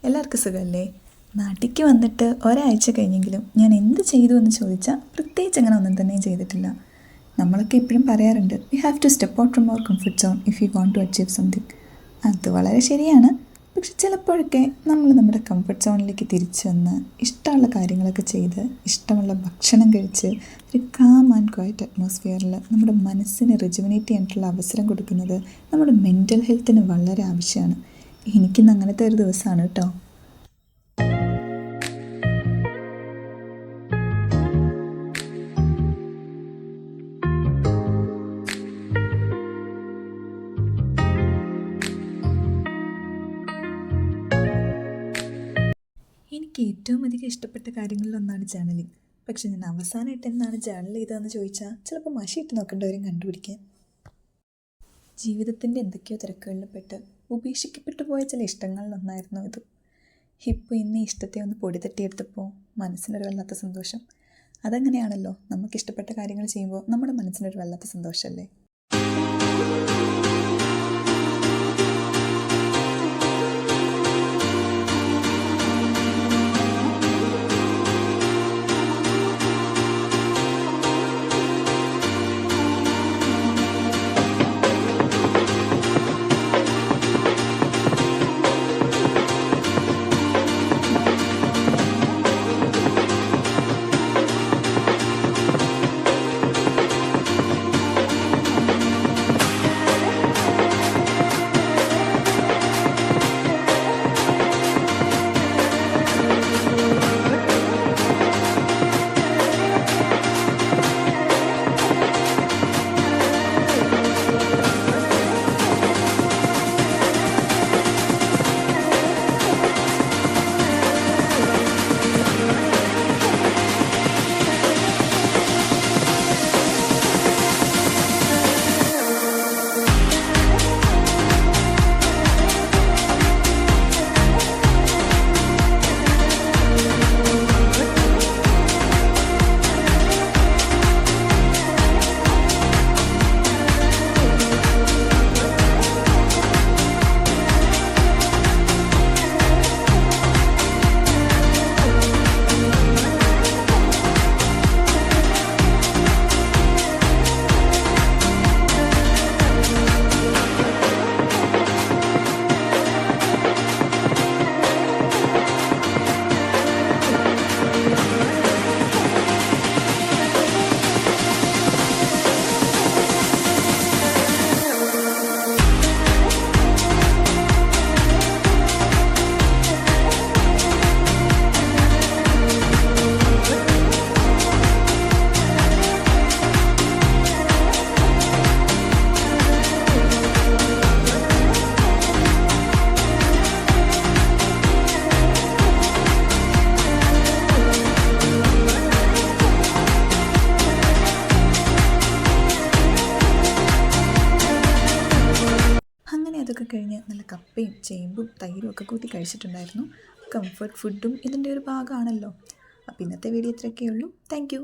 എല്ലാവർക്കും സുഖമല്ലേ? നാട്ടിലേക്ക് വന്നിട്ട് ഒരാഴ്ച കഴിഞ്ഞെങ്കിലും ഞാൻ എന്ത് ചെയ്തു എന്ന് ചോദിച്ചാൽ പ്രത്യേകിച്ച് അങ്ങനെ ഒന്നും തന്നെയും ചെയ്തിട്ടില്ല. നമ്മളൊക്കെ എപ്പോഴും പറയാറുണ്ട്, we have to step out from our comfort zone if you want to achieve something. അത് വളരെ ശരിയാണ്. പക്ഷെ ചിലപ്പോഴൊക്കെ നമ്മൾ നമ്മുടെ കംഫർട്ട് സോണിലേക്ക് തിരിച്ചു വന്ന് ഇഷ്ടമുള്ള കാര്യങ്ങളൊക്കെ ചെയ്ത് ഇഷ്ടമുള്ള ഭക്ഷണം കഴിച്ച് ഒരു കാം ആൻഡ് ക്വയറ്റ് അറ്റ്മോസ്ഫിയറിൽ നമ്മുടെ മനസ്സിനെ റിജുവിനേറ്റ് ചെയ്യാനായിട്ടുള്ള അവസരം കൊടുക്കുന്നത് നമ്മുടെ മെൻ്റൽ ഹെൽത്തിന് വളരെ ആവശ്യമാണ്. എനിക്കിന്ന് അങ്ങനത്തെ ഒരു ദിവസമാണ് കേട്ടോ. എനിക്ക് ഏറ്റവും അധികം ഇഷ്ടപ്പെട്ട കാര്യങ്ങളിലൊന്നാണ് ജേർണലിങ്. പക്ഷെ ഞാൻ അവസാനമായിട്ട് എന്താണ് ജേർണൽ ചെയ്തതെന്ന് ചോദിച്ചാൽ ചിലപ്പോൾ മഷിയിട്ട് നോക്കേണ്ടവരും കണ്ടുപിടിക്കാൻ. ജീവിതത്തിൻ്റെ എന്തൊക്കെയോ തിരക്കുകളിൽ പെട്ട് ഉപേക്ഷിക്കപ്പെട്ടു പോയ ചില ഇഷ്ടങ്ങളിലൊന്നായിരുന്നു ഇത്. ഇപ്പോൾ ഇന്ന് ഈ ഇഷ്ടത്തെ ഒന്ന് പൊടി തട്ടിയെടുത്തപ്പോൾ മനസ്സിനൊരു വല്ലാത്ത സന്തോഷം. അതങ്ങനെയാണല്ലോ, നമുക്കിഷ്ടപ്പെട്ട കാര്യങ്ങൾ ചെയ്യുമ്പോൾ നമ്മുടെ മനസ്സിനൊരു വല്ലാത്ത സന്തോഷമല്ലേ. അതൊക്കെ കഴിഞ്ഞ് നല്ല കപ്പയും ചേമ്പും തൈരും ഒക്കെ കൂട്ടി കഴിച്ചിട്ടുണ്ടായിരുന്നു. കംഫർട്ട് ഫുഡും ഇതിൻ്റെ ഒരു ഭാഗമാണല്ലോ. അപ്പോൾ ഇന്നത്തെ വീഡിയോ ഇത്രയൊക്കെയേ ഉള്ളൂ. Thank you.